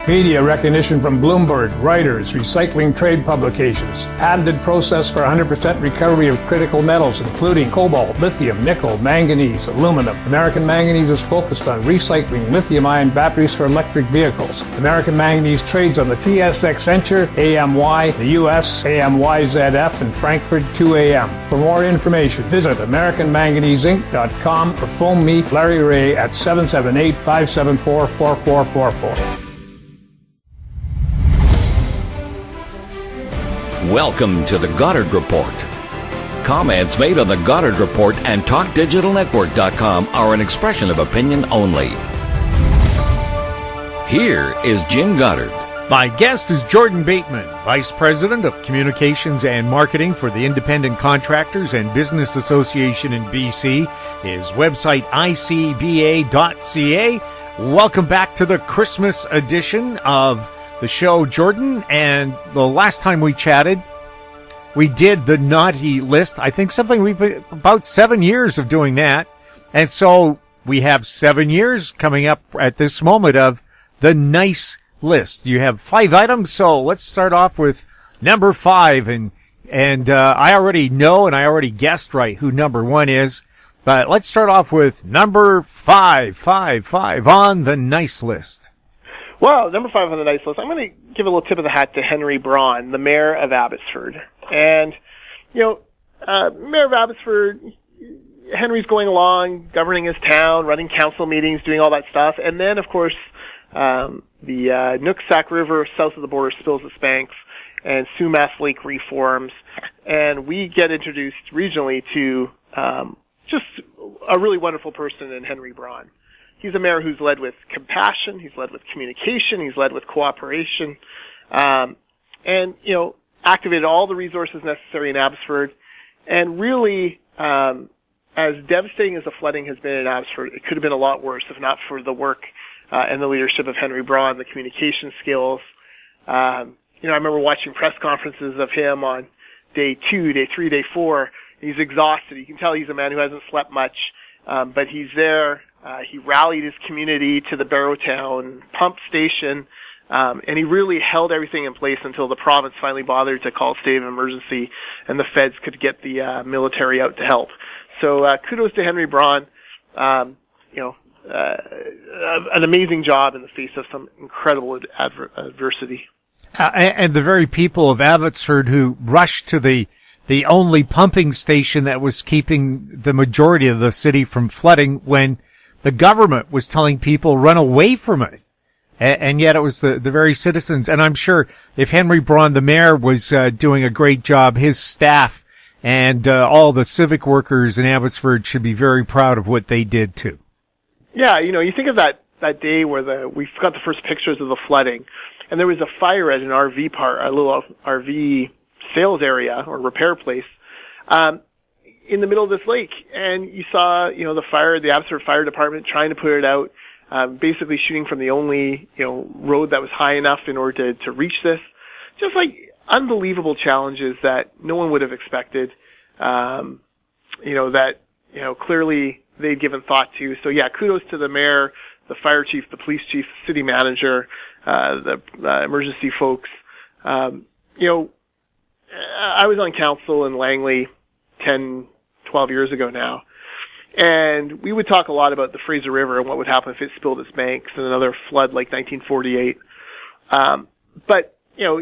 Media recognition from Bloomberg, Reuters, recycling trade publications. Patented process for 100% recovery of critical metals, including cobalt, lithium, nickel, manganese, aluminum. American Manganese is focused on recycling lithium-ion batteries for electric vehicles. American Manganese trades on the TSX Venture, AMY, the US, AMYZF, and Frankfurt 2AM. For more information, visit AmericanManganeseInc.com or phone me, Larry Ray, at 778-574-4444. Welcome to the Goddard Report. Comments made on the Goddard Report and TalkDigitalNetwork.com are an expression of opinion only. Here is Jim Goddard. My guest is Jordan Bateman, Vice President of Communications and Marketing for the Independent Contractors and Business Association in BC. His website, icba.ca. Welcome back to the Christmas edition of the show, Jordan. And the last time we chatted, we did the naughty list. I think we've been about 7 years of doing that. And so we have 7 years coming up at this moment of the nice list. You have 5 items. So let's start off with number 5. And I already know and I already guessed right who number 1 is. But let's start off with number 5 on the nice list. Well, number 5 on the nice list, I'm going to give a little tip of the hat to Henry Braun, the mayor of Abbotsford. And, mayor of Abbotsford, Henry's going along, governing his town, running council meetings, doing all that stuff. And then, of course, the Nooksack River south of the border spills its banks, and Sumas Lake reforms. And we get introduced regionally to just a really wonderful person in Henry Braun. He's a mayor who's led with compassion, he's led with communication, he's led with cooperation, and, activated all the resources necessary in Abbotsford. And really, as devastating as the flooding has been in Abbotsford, it could have been a lot worse if not for the work and the leadership of Henry Braun, the communication skills. I remember watching press conferences of him on day 2, day 3, day 4. He's exhausted. You can tell he's a man who hasn't slept much, but he's there. He rallied his community to the Barrowtown pump station, and he really held everything in place until the province finally bothered to call a state of emergency and the feds could get the military out to help. So kudos to Henry Braun. An amazing job in the face of some incredible adversity. And the very people of Abbotsford who rushed to the only pumping station that was keeping the majority of the city from flooding when the government was telling people run away from it. And yet it was the very citizens. And I'm sure if Henry Braun, the mayor, was doing a great job, his staff and all the civic workers in Abbotsford should be very proud of what they did too. Yeah, you think of that day where we got the first pictures of the flooding, and there was a fire at an RV park, a little RV sales area or repair place, in the middle of this lake. And you saw, the Abbotsford Fire Department trying to put it out, basically shooting from the only, road that was high enough in order to reach this. Just like unbelievable challenges that no one would have expected, clearly they'd given thought to. So yeah, kudos to the mayor, the fire chief, the police chief, the city manager, the emergency folks. I was on council in Langley 10, 12 years ago now, and we would talk a lot about the Fraser River and what would happen if it spilled its banks in another flood like 1948. But,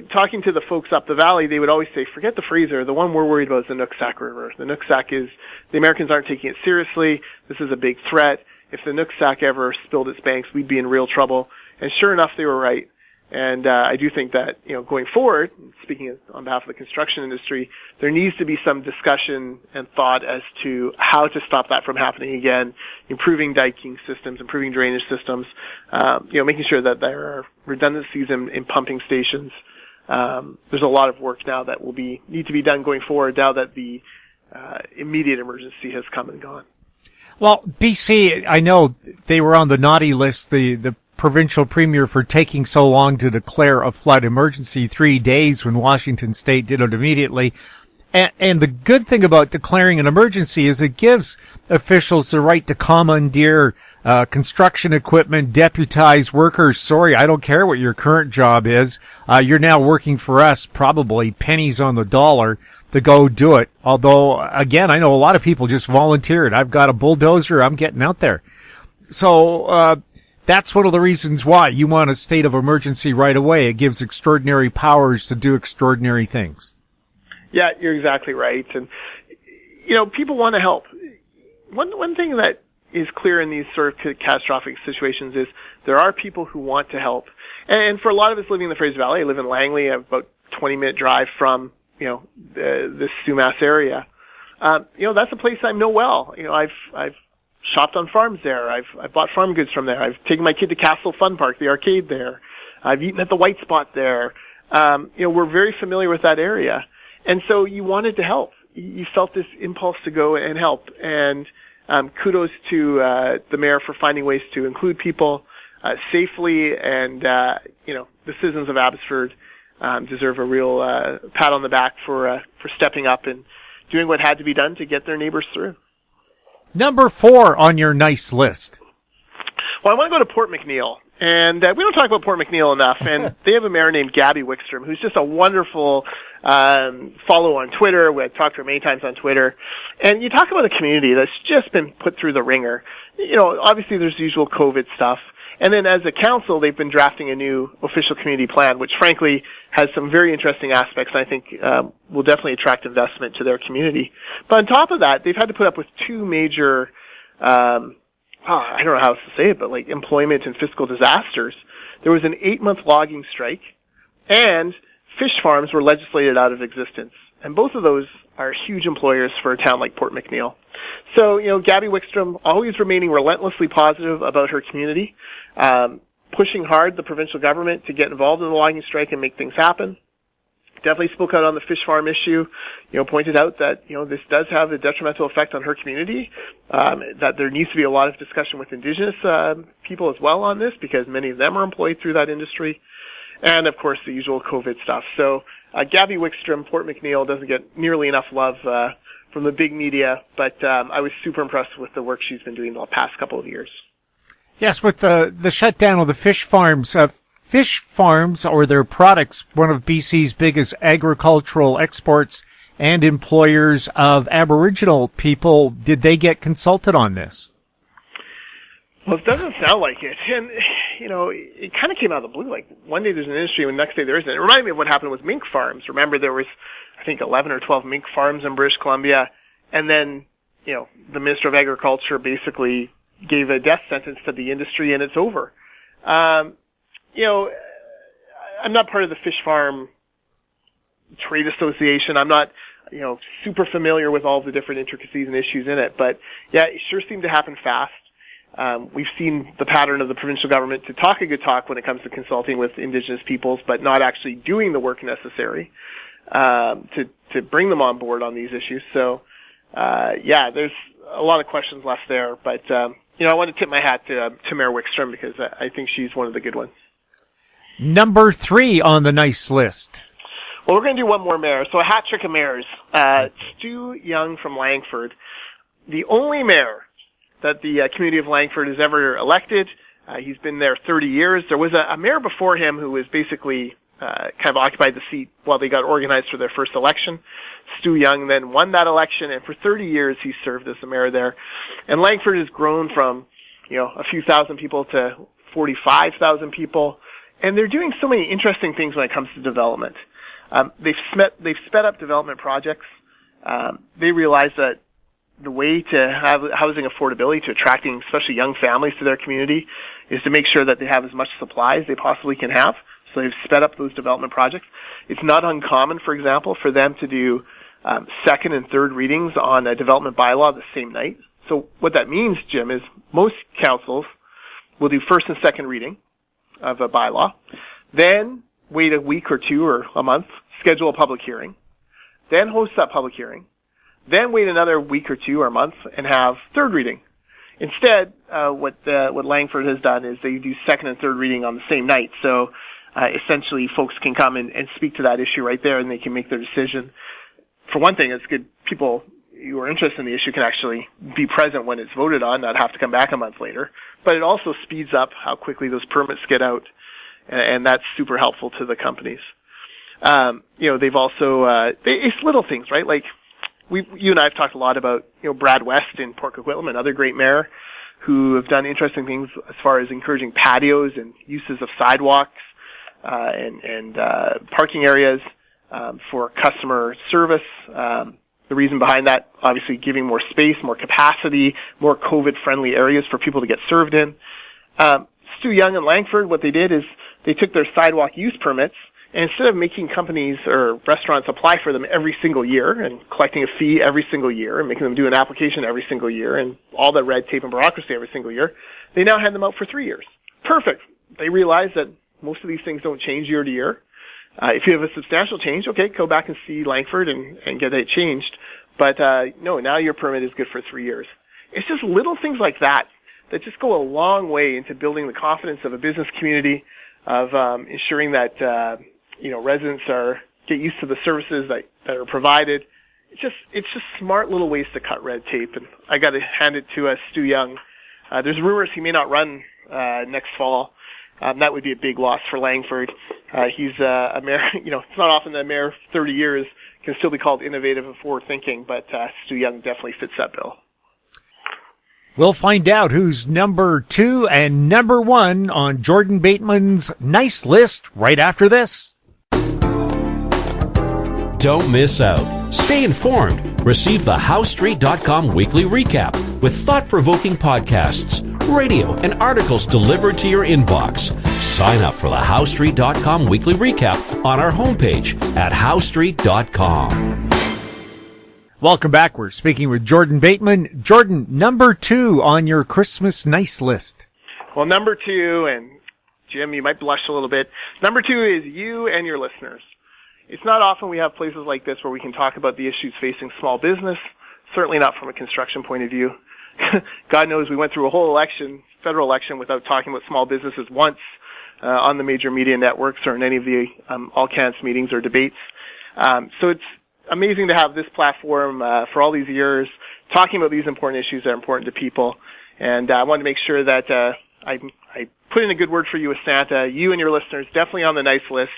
talking to the folks up the valley, they would always say, forget the Fraser. The one we're worried about is the Nooksack River. The Nooksack the Americans aren't taking it seriously. This is a big threat. If the Nooksack ever spilled its banks, we'd be in real trouble. And sure enough, they were right. And I do think that, going forward, speaking on behalf of the construction industry, there needs to be some discussion and thought as to how to stop that from happening again, improving diking systems, improving drainage systems, making sure that there are redundancies in pumping stations. There's a lot of work now that need to be done going forward now that the immediate emergency has come and gone. Well, BC, I know they were on the naughty list, the provincial premier, for taking so long to declare a flood emergency, 3 days when Washington State did it immediately. And the good thing about declaring an emergency is it gives officials the right to commandeer construction equipment, deputize workers. Sorry, I don't care what your current job is. You're now working for us, probably pennies on the dollar, to go do it. Although, again, I know a lot of people just volunteered. I've got a bulldozer. I'm getting out there. So that's one of the reasons why you want a state of emergency right away. It gives extraordinary powers to do extraordinary things. Yeah, you're exactly right. And, you know, people want to help. One thing that is clear in these sort of catastrophic situations is there are people who want to help. And for a lot of us living in the Fraser Valley, I live in Langley. I have about 20-minute drive from, you know, this Sumas area. You know, that's a place I know well. You know, I've shopped on farms there. I've bought farm goods from there. I've taken my kid to Castle Fun Park, the arcade there. I've eaten at the White Spot there. You know, we're very familiar with that area. And so you wanted to help. You felt this impulse to go and help. And kudos to the mayor for finding ways to include people safely. And, you know, the citizens of Abbotsford deserve a real pat on the back for stepping up and doing what had to be done to get their neighbors through. Number 4 on your nice list. Well, I want to go to Port McNeill. And we don't talk about Port McNeill enough. And they have a mayor named Gabby Wickstrom, who's just a wonderful follow on Twitter. I've talked to her many times on Twitter. And you talk about a community that's just been put through the ringer. You know, obviously there's the usual COVID stuff. And then as a council, they've been drafting a new official community plan, which frankly has some very interesting aspects I think will definitely attract investment to their community. But on top of that, they've had to put up with two major I don't know how else to say it, but like employment and fiscal disasters. There was an 8-month logging strike, and fish farms were legislated out of existence. And both of those are huge employers for a town like Port McNeill. So, you know, Gabby Wickstrom always remaining relentlessly positive about her community, pushing hard the provincial government to get involved in the logging strike and make things happen. Definitely spoke out on the fish farm issue, you know, pointed out that, you know, this does have a detrimental effect on her community, that there needs to be a lot of discussion with Indigenous people as well on this because many of them are employed through that industry, and, of course, the usual COVID stuff. So Gabby Wickstrom, Port McNeill, doesn't get nearly enough love from the big media, but I was super impressed with the work she's been doing the past couple of years. Yes, with the shutdown of the fish farms, or their products, one of BC's biggest agricultural exports and employers of Aboriginal people, did they get consulted on this? Well, it doesn't sound like it. And, you know, it kind of came out of the blue. Like, one day there's an industry, and the next day there isn't. It reminded me of what happened with mink farms. Remember, there was, I think, 11 or 12 mink farms in British Columbia, and then, you know, the Minister of Agriculture basically gave a death sentence to the industry, and it's over. You know, I'm not part of the fish farm trade association. I'm not, you know, super familiar with all the different intricacies and issues in it, but yeah, it sure seemed to happen fast. We've seen the pattern of the provincial government to talk a good talk when it comes to consulting with Indigenous peoples, but not actually doing the work necessary to bring them on board on these issues. So, yeah, there's a lot of questions left there, but you know, I want to tip my hat to Mayor Wickstrom because I think she's one of the good ones. Number 3 on the nice list. Well, we're going to do one more mayor. So a hat trick of mayors. Stu Young from Langford, the only mayor that the community of Langford has ever elected. He's been there 30 years. There was a mayor before him who was basically kind of occupied the seat while they got organized for their first election. Stu Young then won that election, and for 30 years he served as the mayor there. And Langford has grown from, you know, a few thousand people to 45,000 people. And they're doing so many interesting things when it comes to development. They've sped up development projects. They realize that the way to have housing affordability, to attracting especially young families to their community, is to make sure that they have as much supply as they possibly can have. So they've sped up those development projects. It's not uncommon, for example, for them to do second and third readings on a development bylaw the same night. So what that means, Jim, is most councils will do first and second reading of a bylaw, then wait a week or two or a month, schedule a public hearing, then host that public hearing, then wait another week or two or a month and have third reading. Instead, what Langford has done is they do second and third reading on the same night. So essentially folks can come and speak to that issue right there and they can make their decision. for one thing, it's good people who are interested in the issue can actually be present when it's voted on, not have to come back a month later. But it also speeds up how quickly those permits get out, and that's super helpful to the companies. They've also, it's little things, right? Like, you and I have talked a lot about, Brad West in Port Coquitlam, another great mayor, who have done interesting things as far as encouraging patios and uses of sidewalks, and parking areas, for customer service. The reason behind that, obviously giving more space, more capacity, more COVID-friendly areas for people to get served in. Stu Young and Langford, what they did is they took their sidewalk use permits, and instead of making companies or restaurants apply for them every single year and collecting a fee every single year and making them do an application every single year and all the red tape and bureaucracy every single year, they now hand them out for 3 years. Perfect. They realize that most of these things don't change year to year. If you have a substantial change, okay, go back and see Langford and get it changed. But no, now your permit is good for 3 years. It's just little things like that that just go a long way into building the confidence of a business community, of ensuring that residents get used to the services that are provided. It's just smart little ways to cut red tape, and I got to hand it to Stu Young. There's rumors he may not run next fall. That would be a big loss for Langford. He's a mayor. It's not often that a mayor 30 years can still be called innovative and forward-thinking, but Stu Young definitely fits that bill. We'll find out who's number 2 and number 1 on Jordan Bateman's Nice List right after this. Don't miss out. Stay informed. Receive the HowStreet.com weekly recap with thought-provoking podcasts, radio, and articles delivered to your inbox. Sign up for the HowStreet.com weekly recap on our homepage at HowStreet.com. Welcome back. We're speaking with Jordan Bateman. Jordan, number 2 on your Christmas nice list. Well, number 2, and Jim, you might blush a little bit. Number 2 is you and your listeners. It's not often we have places like this where we can talk about the issues facing small business, certainly not from a construction point of view. God knows we went through a whole federal election, without talking about small businesses once on the major media networks or in any of the all-cans meetings or debates. So it's amazing to have this platform for all these years talking about these important issues that are important to people. And I wanted to make sure that I put in a good word for you with Santa. You and your listeners definitely on the nice list.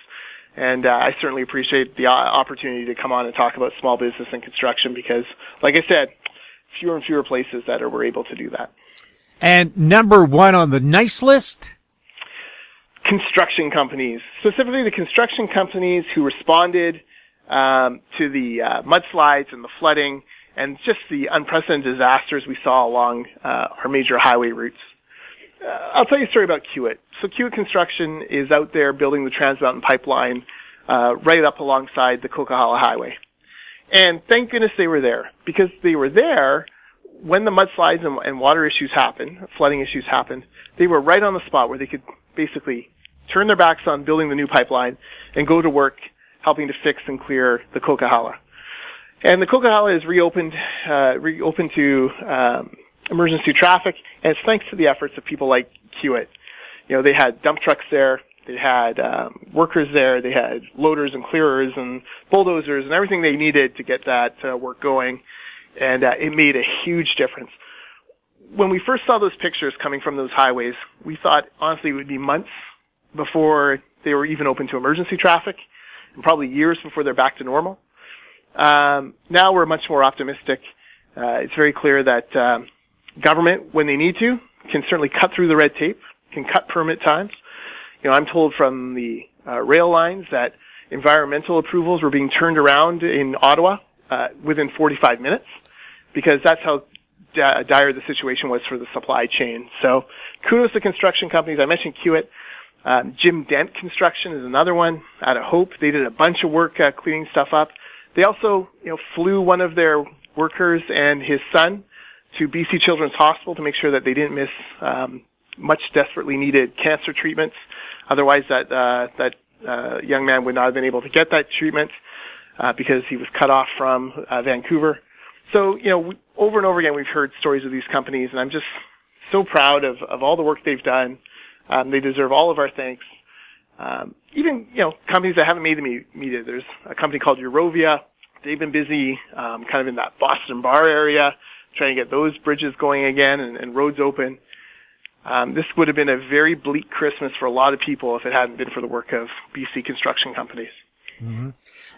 And I certainly appreciate the opportunity to come on and talk about small business and construction because, like I said, fewer and fewer places that we're able to do that. And number 1 on the nice list? Construction companies. Specifically the construction companies who responded to the mudslides and the flooding and just the unprecedented disasters we saw along our major highway routes. I'll tell you a story about Kiewit. So Kiewit Construction is out there building the Trans Mountain Pipeline right up alongside the Coquihalla Highway. And thank goodness they were there, because they were there when the mudslides and water issues happened, flooding issues happened. They were right on the spot where they could basically turn their backs on building the new pipeline and go to work helping to fix and clear the Coquihalla. And the Coquihalla is reopened to emergency traffic, and it's thanks to the efforts of people like Kiewit. They had dump trucks there, they had workers there, they had loaders and clearers and bulldozers and everything they needed to get that work going, and it made a huge difference. When we first saw those pictures coming from those highways, we thought, honestly, it would be months before they were even open to emergency traffic, and probably years before they're back to normal. Now we're much more optimistic. It's very clear that government, when they need to, can certainly cut through the red tape, can cut permit times. I'm told from the rail lines that environmental approvals were being turned around in Ottawa within 45 minutes, because that's how dire the situation was for the supply chain. So kudos to construction companies. I mentioned Kiewit. Jim Dent Construction is another one out of Hope. They did a bunch of work cleaning stuff up. They also flew one of their workers and his son to BC Children's Hospital to make sure that they didn't miss much desperately needed cancer treatments. Otherwise, that young man would not have been able to get that treatment because he was cut off from Vancouver. So, over and over again, we've heard stories of these companies, and I'm just so proud of all the work they've done. They deserve all of our thanks. Even, companies that haven't made the media. There's a company called Eurovia, They've been busy kind of in that Boston Bar area, trying to get those bridges going again and roads open. This would have been a very bleak Christmas for a lot of people if it hadn't been for the work of BC construction companies. Mm-hmm.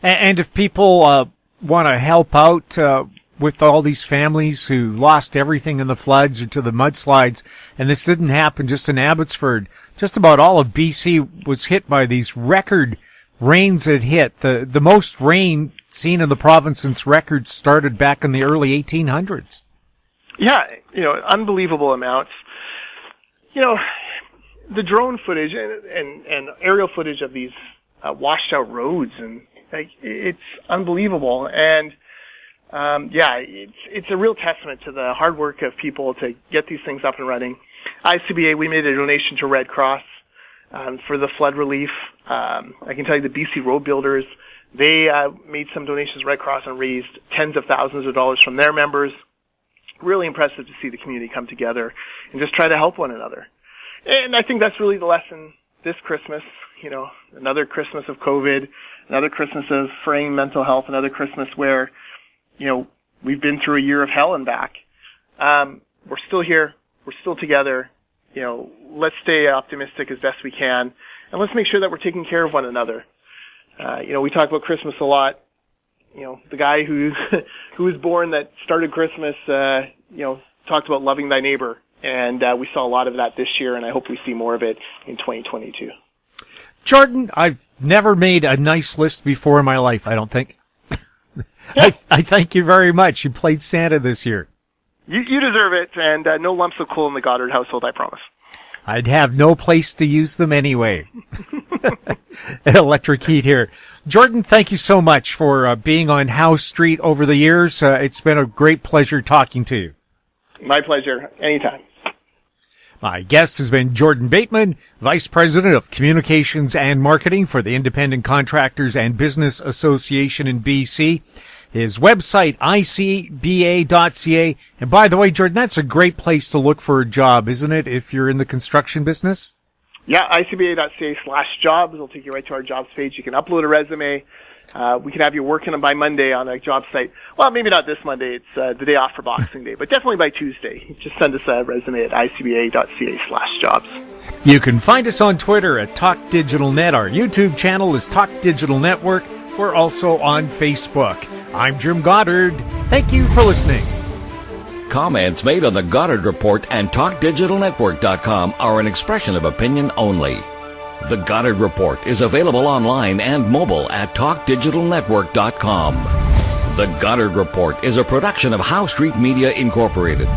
And if people want to help out with all these families who lost everything in the floods or to the mudslides, and this didn't happen just in Abbotsford, just about all of BC was hit by these record rains that hit. The most rain seen in the province since records started back in the early 1800s. Yeah, unbelievable amounts. The drone footage and aerial footage of these washed out roads, and it's unbelievable. And it's a real testament to the hard work of people to get these things up and running. ICBA, we made a donation to Red Cross for the flood relief. I can tell you the BC road builders, they made some donations to Red Cross and raised tens of thousands of dollars from their members. Really impressive to see the community come together and just try to help one another. And I think that's really the lesson this Christmas, another Christmas of COVID, another Christmas of fraying mental health, another Christmas where, we've been through a year of hell and back. We're still here. We're still together. Let's stay optimistic as best we can, and let's make sure that we're taking care of one another. We talk about Christmas a lot. The guy who was born that started Christmas, talked about loving thy neighbor. And we saw a lot of that this year, and I hope we see more of it in 2022. Jordan, I've never made a nice list before in my life, I don't think. I thank you very much. You played Santa this year. You deserve it, and no lumps of coal in the Goddard household, I promise. I'd have no place to use them anyway. Electric heat here. Jordan, thank you so much for being on Howe Street over the years. It's been a great pleasure talking to you. My pleasure. Anytime. My guest has been Jordan Bateman, Vice President of Communications and Marketing for the Independent Contractors and Business Association in BC. His website, icba.ca. And by the way, Jordan, that's a great place to look for a job, isn't it, if you're in the construction business? Yeah, icba.ca/jobs. It'll take you right to our jobs page. You can upload a resume. We can have you working by Monday on a job site. Well, maybe not this Monday. It's the day off for Boxing Day, but definitely by Tuesday. Just send us a resume at icba.ca/jobs. You can find us on Twitter at TalkDigitalNet. Our YouTube channel is Talk Digital Network. We're also on Facebook. I'm Jim Goddard. Thank you for listening. Comments made on the Goddard Report and TalkDigitalNetwork.com are an expression of opinion only. The Goddard Report is available online and mobile at TalkDigitalNetwork.com. The Goddard Report is a production of Howe Street Media Incorporated.